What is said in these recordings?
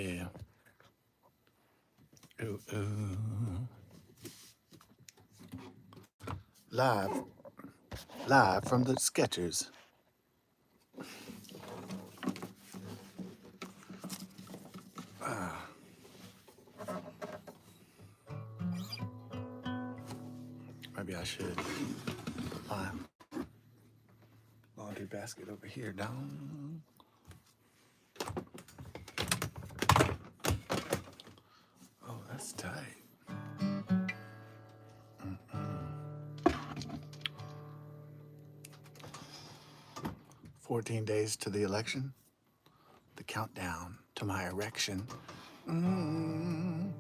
Yeah. Ooh, ooh. Live, live from the Skechers. Maybe I should put my laundry basket over here down. Oh, that's tight. 14 days to the election. The countdown to my erection. Mm.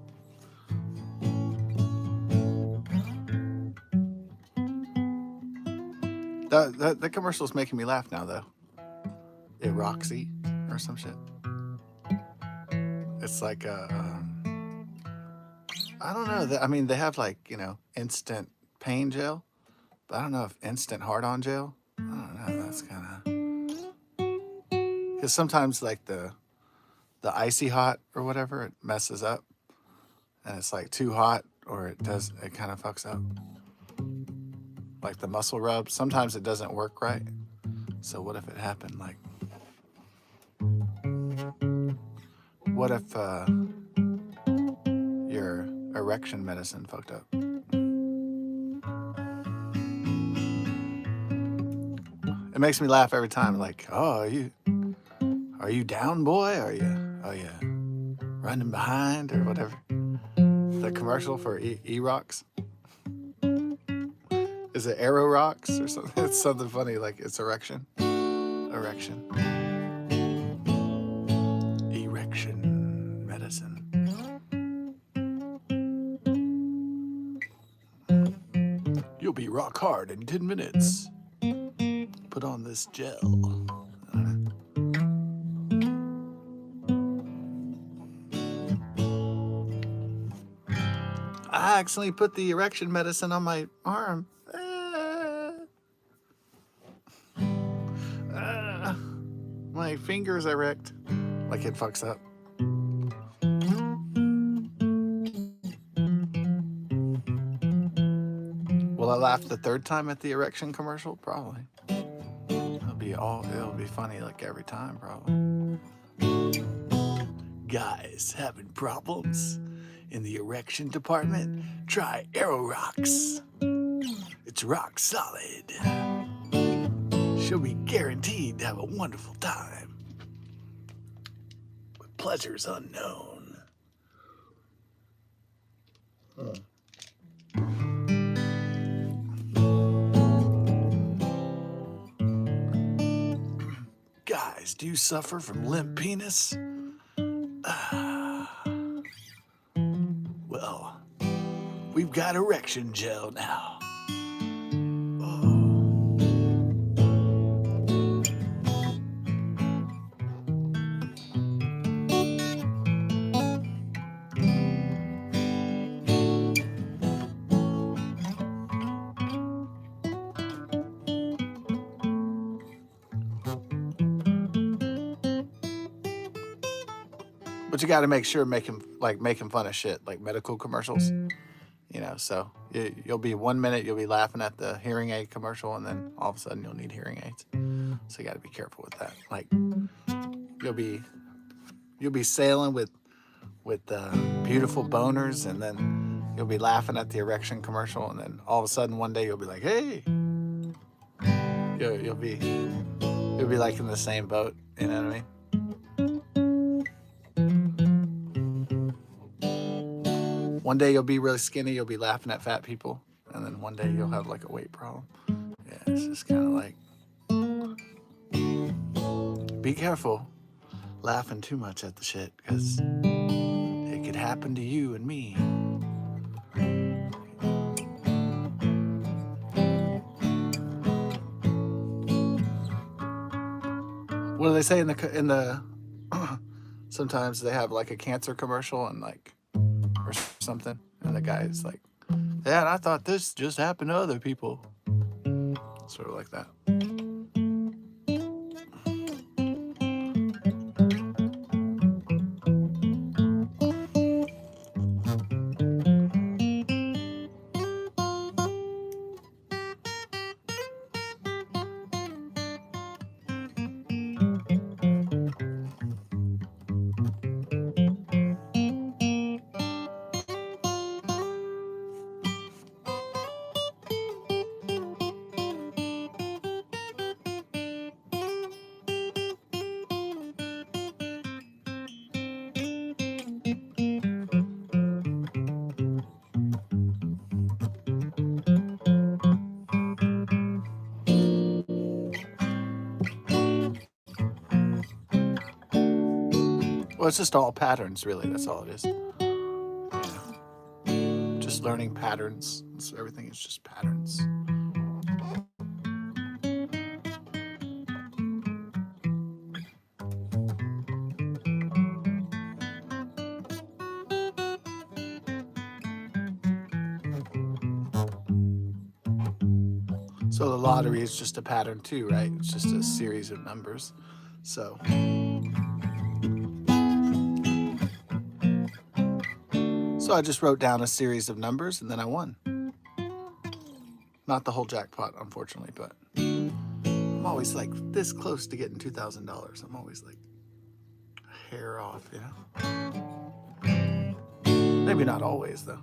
The commercial's making me laugh now, though. It Roxy or some shit. It's like I don't know. I mean, they have like, instant pain gel, but I don't know if instant hard-on gel. I don't know. That's kind of because sometimes like the icy hot or whatever, it messes up, and it's like too hot or it kind of fucks up. Like the muscle rub, sometimes it doesn't work right. So what if it happened like? What if your erection medicine fucked up? It makes me laugh every time. Like, oh, are you down, boy? Are you running behind or whatever? The commercial for E-Rocks. Is it Aero Rocks or something? It's something funny like it's erection. Erection. Erection medicine. You'll be rock hard in 10 minutes. Put on this gel. I accidentally put the erection medicine on my arm. My fingers erect. Like it fucks up. Will I laugh the third time at the erection commercial? Probably. It'll be funny like every time, probably. Guys having problems in the erection department? Try Aero Rocks. It's rock solid. She'll be guaranteed to have a wonderful time. With pleasures unknown. Guys, do you suffer from limp penis? Well, we've got erection gel now. But you got to make sure making fun of shit like medical commercials, So you'll be 1 minute you'll be laughing at the hearing aid commercial, and then all of a sudden you'll need hearing aids. So you got to be careful with that. Like you'll be sailing with beautiful boners, and then you'll be laughing at the erection commercial, and then all of a sudden one day you'll be like, hey, you'll be like in the same boat. You know what I mean? One day you'll be really skinny, you'll be laughing at fat people, and then one day you'll have like a weight problem. Yeah, it's just kind of like, be careful laughing too much at the shit, because it could happen to you and me. What do they say in the sometimes they have like a cancer commercial and like or something, and the guy's like, yeah, and I thought this just happened to other people, sort of like that. Well, it's just all patterns, really. That's all it is. Yeah. Just learning patterns. So everything is just patterns. So the lottery is just a pattern too, right? It's just a series of numbers. So I just wrote down a series of numbers and then I won. Not the whole jackpot, unfortunately, but I'm always like this close to getting $2,000. I'm always like a hair off, you know? Maybe not always, though.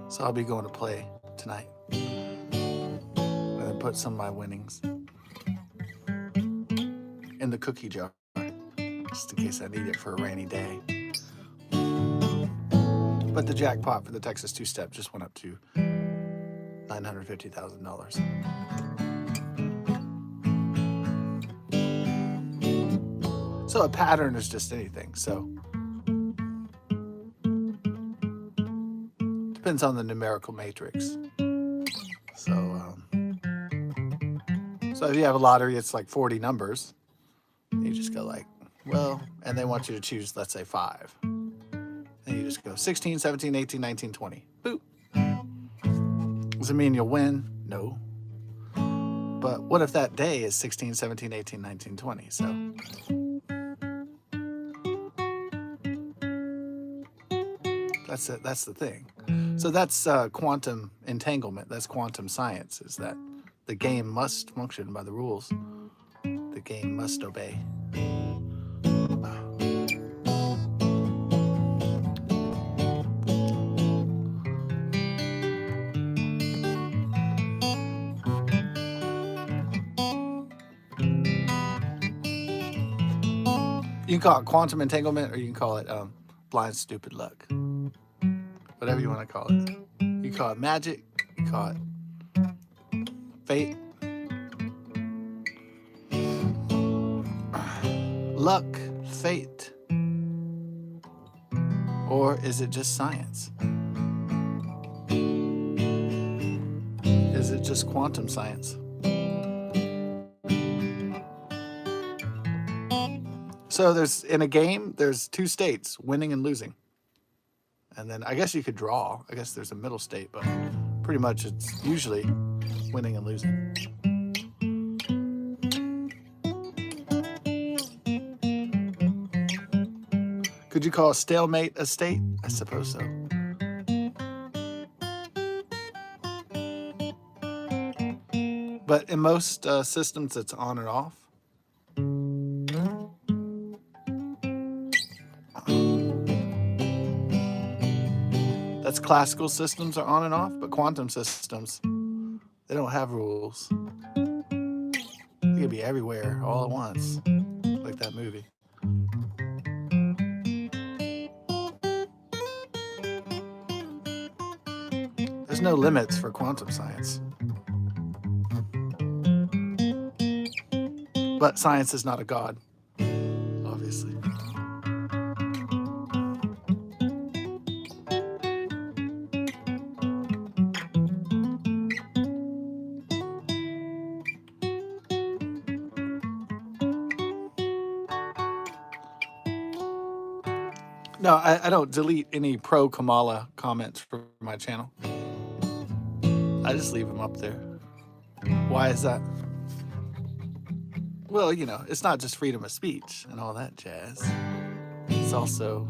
So I'll be going to play tonight and then put some of my winnings in the cookie jar, just in case I need it for a rainy day. But the jackpot for the Texas two-step just went up to $950,000. So a pattern is just anything. So depends on the numerical matrix. So if you have a lottery, it's like 40 numbers. You just go like, well, and they want you to choose, let's say 5. And you just go 16, 17, 18, 19, 20. Boop. Does it mean you'll win? No. But what if that day is 16, 17, 18, 19, 20? So that's it. That's the thing. So that's quantum entanglement. That's quantum science, is that the game must function by the rules. The game must obey. You can call it quantum entanglement, or you can call it blind stupid luck. Whatever you want to call it. You call it magic. You call it fate. Luck, fate. Or is it just science? Is it just quantum science? So in a game, there's 2 states, winning and losing. And then I guess you could draw. I guess there's a middle state, but pretty much it's usually winning and losing. Could you call a stalemate a state? I suppose so. But in most systems, it's on and off. That's classical systems are on and off, but quantum systems, they don't have rules. They could be everywhere all at once, like that movie. There's no limits for quantum science. But science is not a god, obviously. No, I don't delete any pro-Kamala comments from my channel. I just leave them up there. Why is that? Well, you know, it's not just freedom of speech and all that jazz. It's also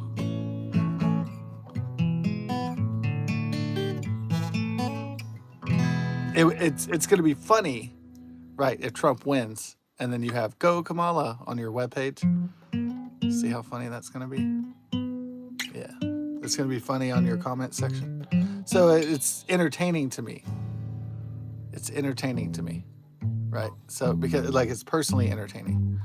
it's going to be funny, right, if Trump wins and then you have Go Kamala on your webpage. See how funny that's going to be? Yeah, it's going to be funny on your comment section. So it's entertaining to me. It's entertaining to me, right? So because like it's personally entertaining.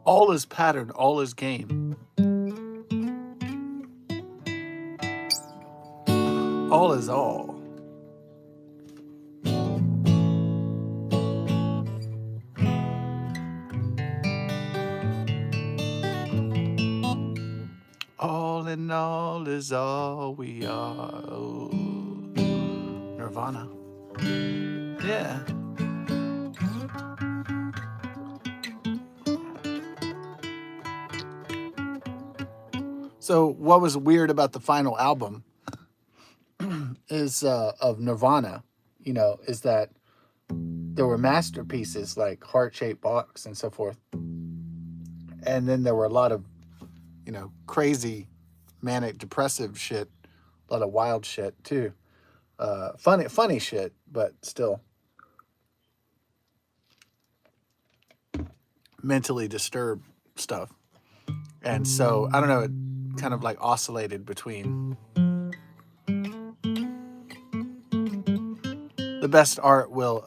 All is pattern, all is game. All is all. All in all is all we are. Oh, Nirvana. Yeah. So what was weird about the final album is of Nirvana, is that there were masterpieces like Heart-Shaped Box and so forth. And then there were a lot of, crazy manic depressive shit, a lot of wild shit too. Funny shit, but still mentally disturbed stuff. And so I don't know, it kind of like oscillated between the best art will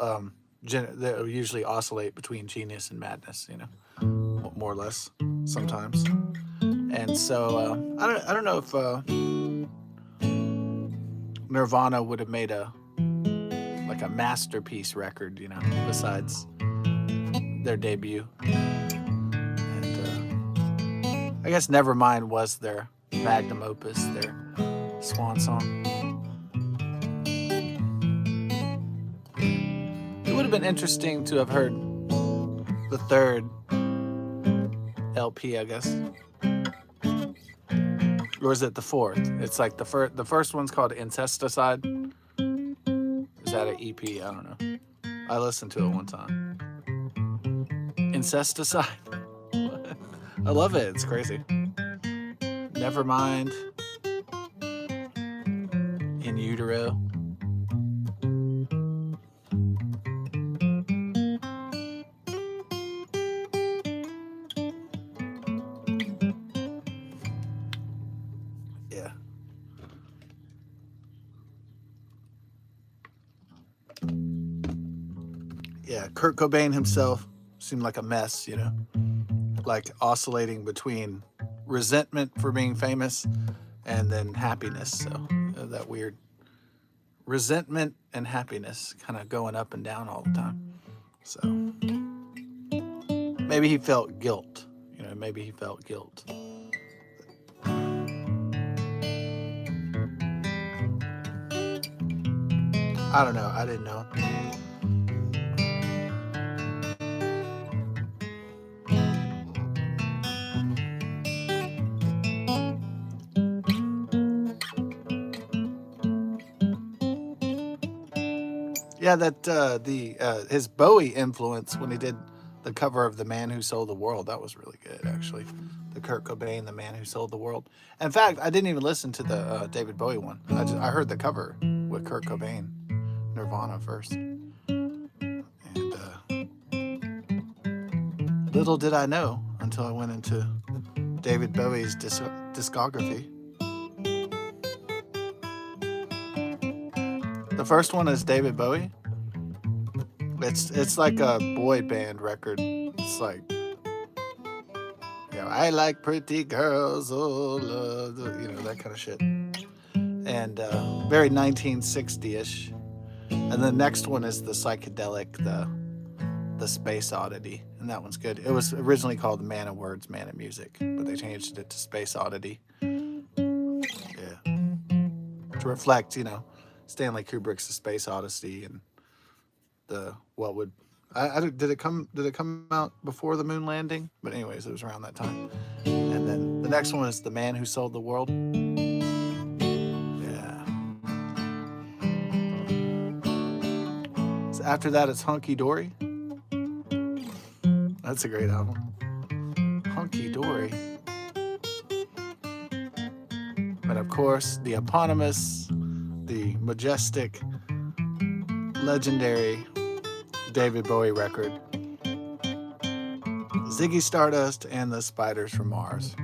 they'll usually oscillate between genius and madness, more or less sometimes. And so I don't know if Nirvana would have made a masterpiece record, besides their debut. And I guess Nevermind was their magnum opus, their swan song. It would have been interesting to have heard the third LP, I guess. Or is it the fourth? It's like the first one's called Incesticide. Is that an EP? I don't know. I listened to it one time. Incesticide. I love it. It's crazy. Nevermind. In Utero. Yeah. Yeah, Kurt Cobain himself seemed like a mess, like oscillating between resentment for being famous and then happiness. So that weird resentment and happiness kind of going up and down all the time. So maybe he felt guilt, maybe he felt guilt. I don't know. I didn't know. Yeah, that his Bowie influence when he did the cover of "The Man Who Sold the World," that was really good, actually. The Kurt Cobain, "The Man Who Sold the World." In fact, I didn't even listen to the David Bowie one. I heard the cover with Kurt Cobain, Nirvana first, and little did I know until I went into David Bowie's discography. The first one is David Bowie. It's like a boy band record. It's like, I like pretty girls, oh, that kind of shit. And very 1960-ish. And the next one is the psychedelic, the Space Oddity, and that one's good. It was originally called Man of Words, Man of Music, but they changed it to Space Oddity. Yeah, to reflect, Stanley Kubrick's The Space Odyssey and did it come out before the moon landing? But anyways, it was around that time. And then the next one is The Man Who Sold the World. Yeah. So after that, it's Hunky Dory. That's a great album. Hunky Dory. And of course, the eponymous, the majestic, legendary David Bowie record, Ziggy Stardust and the Spiders from Mars.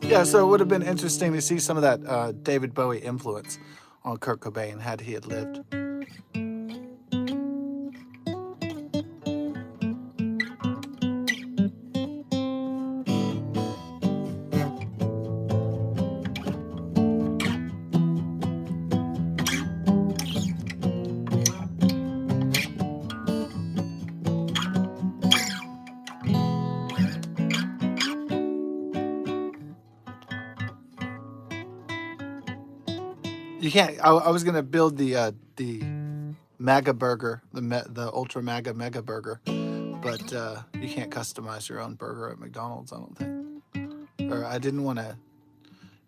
Yeah, so it would have been interesting to see some of that David Bowie influence on Kurt Cobain had he had lived. You can't. I was gonna build the Mega Burger, the Ultra Mega Burger, but you can't customize your own burger at McDonald's. I don't think. Or I didn't want to.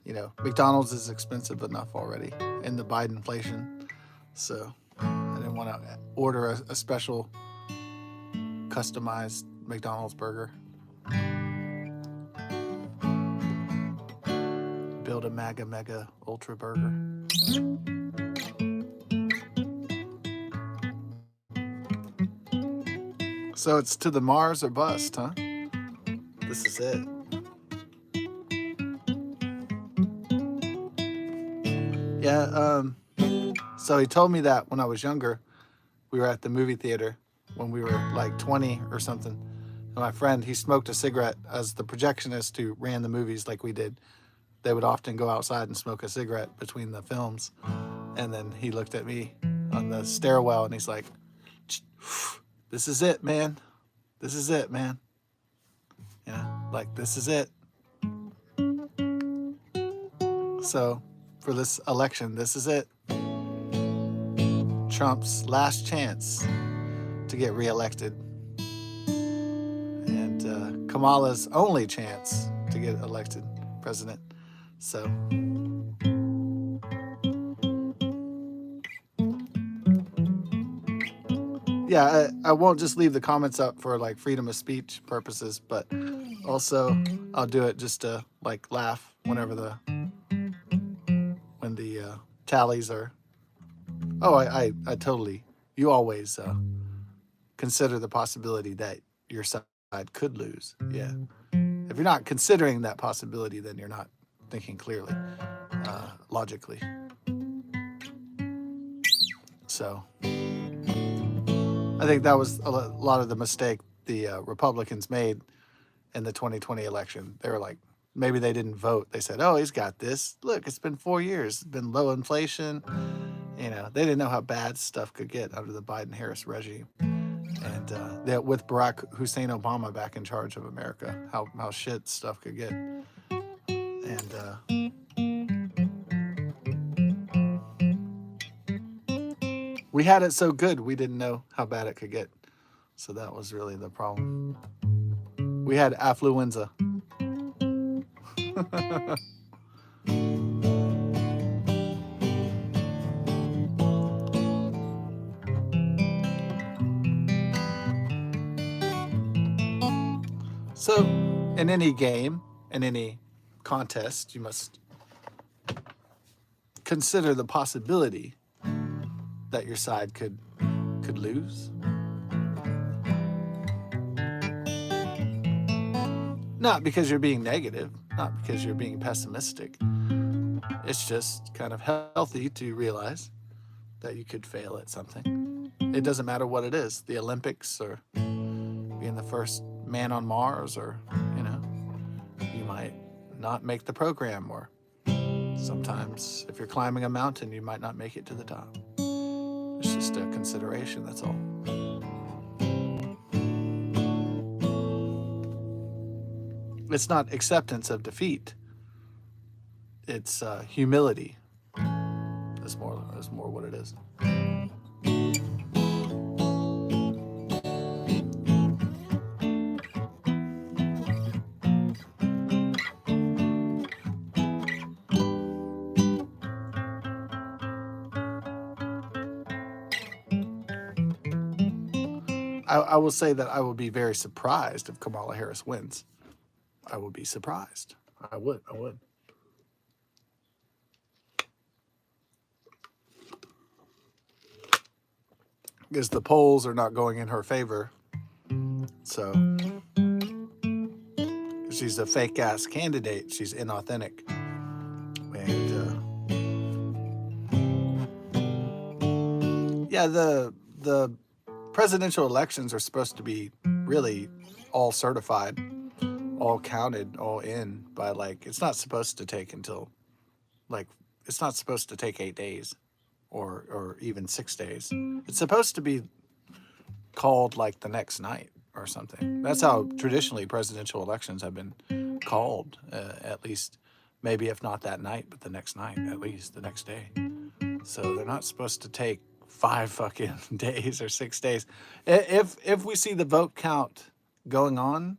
You know, McDonald's is expensive enough already in the Biden inflation, so I didn't want to order a special customized McDonald's burger. Build a Mega Ultra Burger. So it's to the Mars or bust, huh? This is it. Yeah, so he told me that when I was younger, we were at the movie theater when we were like 20 or something. And my friend, he smoked a cigarette as the projectionist who ran the movies like we did. They would often go outside and smoke a cigarette between the films. And then he looked at me on the stairwell and he's like, this is it, man. This is it, man. You know, like, this is it. So for this election, this is it. Trump's last chance to get reelected. And Kamala's only chance to get elected president. So yeah, I won't just leave the comments up for like freedom of speech purposes, but also I'll do it just to like laugh whenever when the tallies are. Oh, I totally. You always consider the possibility that your side could lose. Yeah. If you're not considering that possibility, then you're not thinking clearly, logically. So I think that was a lot of the mistake the Republicans made in the 2020 election. They were like, maybe they didn't vote. They said, oh, he's got this. Look, it's been 4 years. It's been low inflation. You know, they didn't know how bad stuff could get under the Biden-Harris regime. And that with Barack Hussein Obama back in charge of America, how shit stuff could get. And we had it so good, we didn't know how bad it could get. So that was really the problem. We had affluenza. So, in any game, in any contest, you must consider the possibility that your side could lose. Not because you're being negative, not because you're being pessimistic. It's just kind of healthy to realize that you could fail at something. It doesn't matter what it is, the Olympics or being the first man on Mars, or, you know, you might not make the program, or sometimes if you're climbing a mountain, you might not make it to the top. It's just a consideration, that's all. It's not acceptance of defeat. It's humility. That's more what it is. I will say that I will be very surprised if Kamala Harris wins. I will be surprised. I would. Because the polls are not going in her favor. So she's a fake ass candidate. She's inauthentic. And yeah, the presidential elections are supposed to be really all certified, all counted, all in by like, it's not supposed to take until like, it's not supposed to take 8 days or even 6 days. It's supposed to be called like the next night or something. That's how traditionally presidential elections have been called, at least maybe if not that night, but the next night, at least the next day. So they're not supposed to take 5 fucking days or 6 days. If we see the vote count going on,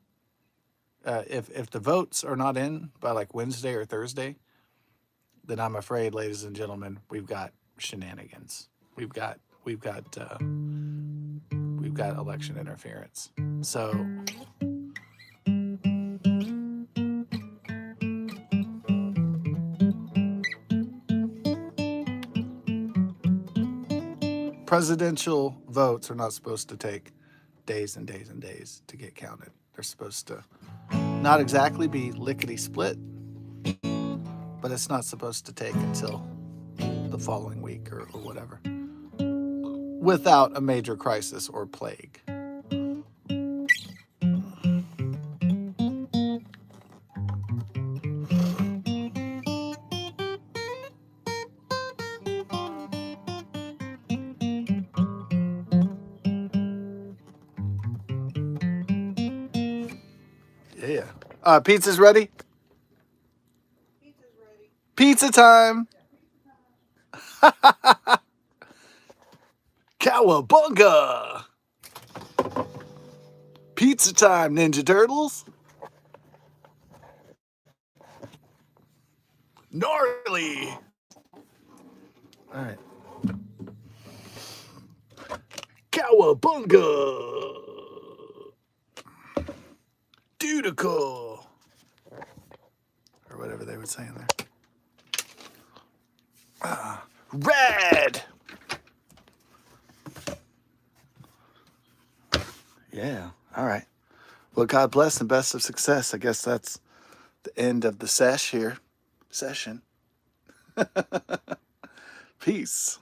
if the votes are not in by like Wednesday or Thursday, then I'm afraid, ladies and gentlemen, we've got shenanigans. We've got election interference. So presidential votes are not supposed to take days and days and days to get counted. They're supposed to not exactly be lickety split, but it's not supposed to take until the following week or whatever, without a major crisis or plague. Yeah. Pizza's ready? Pizza time! Cowabunga! Pizza time, Ninja Turtles! Gnarly! Alright. Cowabunga! Dudical! Or whatever they would say in there. Red! Yeah, alright. Well, God bless and best of success. I guess that's the end of the session. Peace.